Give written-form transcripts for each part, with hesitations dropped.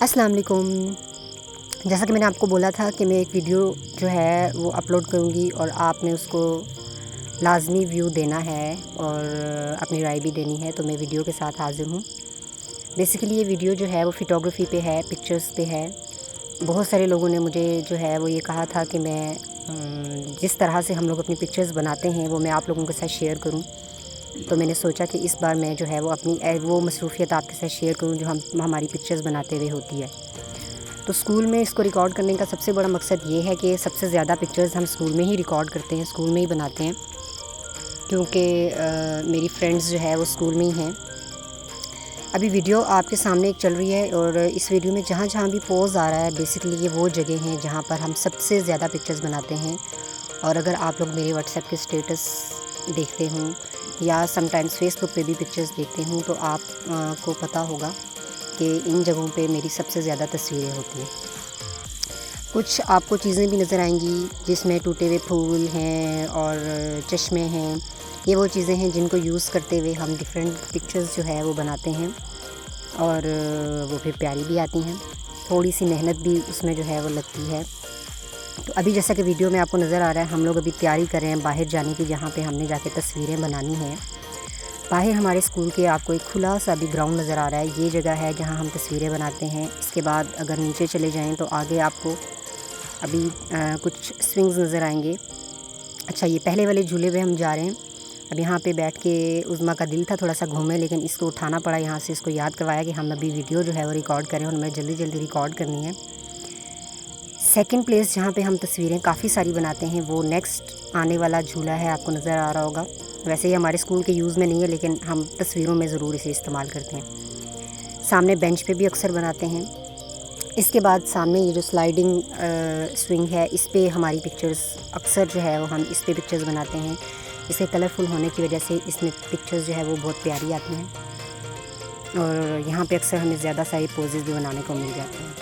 अस्सलाम वालेकुम। जैसा कि मैंने आपको बोला था कि मैं एक वीडियो जो है वो अपलोड करूँगी और आपने उसको लाज़मी व्यू देना है और अपनी राय भी देनी है, तो मैं वीडियो के साथ हाज़िर हूँ। बेसिकली ये वीडियो जो है वो फ़ोटोग्राफ़ी पे है, पिक्चर्स पे है। बहुत सारे लोगों ने मुझे जो है वो ये कहा था कि मैं जिस तरह से हम लोग अपनी पिक्चर्स बनाते हैं वो मैं आप लोगों के साथ शेयर करूँ। तो मैंने सोचा कि इस बार मैं जो है वो अपनी वो मसरूफ़ियत आपके साथ शेयर करूँ जो हम हमारी पिक्चर्स बनाते हुए होती है। तो स्कूल में इसको रिकॉर्ड करने का सबसे बड़ा मकसद ये है कि सबसे ज़्यादा पिक्चर्स हम स्कूल में ही रिकॉर्ड करते हैं, स्कूल में ही बनाते हैं, क्योंकि मेरी फ्रेंड्स जो है वो स्कूल में ही हैं। अभी वीडियो आपके सामने एक चल रही है और इस वीडियो में जहाँ जहाँ भी पोज़ आ रहा है बेसिकली ये वो जगह हैं जहाँ पर हम सबसे ज़्यादा पिक्चर्स बनाते हैं। और अगर आप लोग मेरे व्हाट्सएप के स्टेटस देखते हों या समटाइम्स फेसबुक पे भी पिक्चर्स देखते हों तो आप को पता होगा कि इन जगहों पे मेरी सबसे ज़्यादा तस्वीरें होती हैं। कुछ आपको चीज़ें भी नज़र आएंगी जिसमें टूटे हुए फूल हैं और चश्मे हैं। ये वो चीज़ें हैं जिनको यूज़ करते हुए हम डिफरेंट पिक्चर्स जो है वो बनाते हैं और वो फिर प्यारी भी आती हैं। थोड़ी सी मेहनत भी उसमें जो है वो लगती है। तो अभी जैसा कि वीडियो में आपको नज़र आ रहा है हम लोग अभी तैयारी कर रहे हैं बाहर जाने की, जहाँ पे हमने जाके तस्वीरें बनानी हैं। बाहर हमारे स्कूल के आपको एक खुला सा भी ग्राउंड नज़र आ रहा है, ये जगह है जहाँ हम तस्वीरें बनाते हैं। इसके बाद अगर नीचे चले जाएँ तो आगे आपको अभी कुछ स्विंग्स नज़र आएंगे। अच्छा, ये पहले वाले झूले पे हम जा रहे हैं। अब यहाँ पे बैठ के उज़्मा का दिल था थोड़ा सा घूमे, लेकिन इसको उठाना पड़ा यहाँ से। इसको याद करवाया कि हम अभी वीडियो जो है वो रिकॉर्ड करें और हमें जल्दी जल्दी रिकॉर्ड करनी है। सेकंड प्लेस जहाँ पे हम तस्वीरें काफ़ी सारी बनाते हैं वो नेक्स्ट आने वाला झूला है, आपको नज़र आ रहा होगा। वैसे ही हमारे स्कूल के यूज़ में नहीं है लेकिन हम तस्वीरों में ज़रूर इसे इस्तेमाल करते हैं। सामने बेंच पे भी अक्सर बनाते हैं। इसके बाद सामने ये जो स्लाइडिंग स्विंग है इस पे हमारी पिक्चर्स अक्सर जो है वो हम इस पे पिक्चर्स बनाते हैं। इसे कलरफुल होने की वजह से इसमें पिक्चर्स जो है वो बहुत प्यारी आती हैं और यहाँ पे अक्सर हमें ज़्यादा सारी पोजेस भी बनाने को मिल जाते हैं।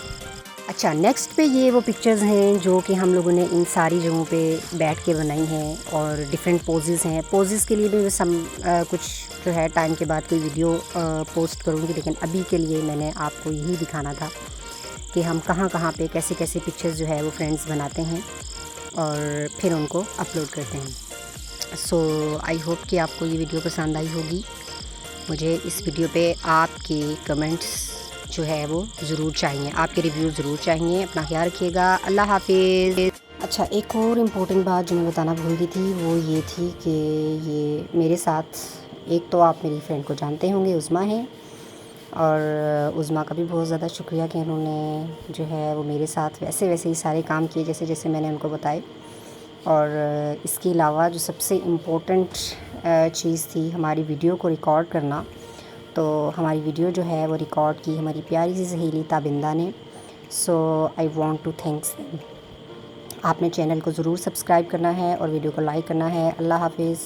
अच्छा, नेक्स्ट पे ये वो पिक्चर्स हैं जो कि हम लोगों ने इन सारी जगहों पे बैठ के बनाई हैं और डिफरेंट पोजेस हैं। पोजेस के लिए भी कुछ जो है टाइम के बाद कोई वीडियो पोस्ट करूँगी, लेकिन अभी के लिए मैंने आपको यही दिखाना था कि हम कहाँ कहाँ पे कैसे कैसे पिक्चर्स जो है वो फ्रेंड्स बनाते हैं और फिर उनको अपलोड करते हैं। सो आई होप कि आपको ये वीडियो पसंद आई होगी। मुझे इस वीडियो पे आपके कमेंट्स जो है वो ज़रूर चाहिए, आपके रिव्यू ज़रूर चाहिए। अपना ख्याल रखिएगा। अल्लाह हाफिज़। अच्छा, एक और इम्पोर्टेंट बात जो मैं बताना भूल गई थी वो ये थी कि ये मेरे साथ एक तो आप मेरी फ्रेंड को जानते होंगे, उज़्मा है, और उज़्मा का भी बहुत ज़्यादा शुक्रिया कि उन्होंने जो है वो मेरे साथ वैसे वैसे ही सारे काम किए जैसे जैसे मैंने उनको बताए। और इसके अलावा जो सबसे इम्पोर्टेंट चीज़ थी हमारी वीडियो को रिकॉर्ड करना, तो हमारी वीडियो जो है वो रिकॉर्ड की हमारी प्यारी सी सहेली ताबिंदा ने। So I want to thanks them. आपने चैनल को ज़रूर सब्सक्राइब करना है और वीडियो को लाइक करना है। अल्लाह हाफिज़।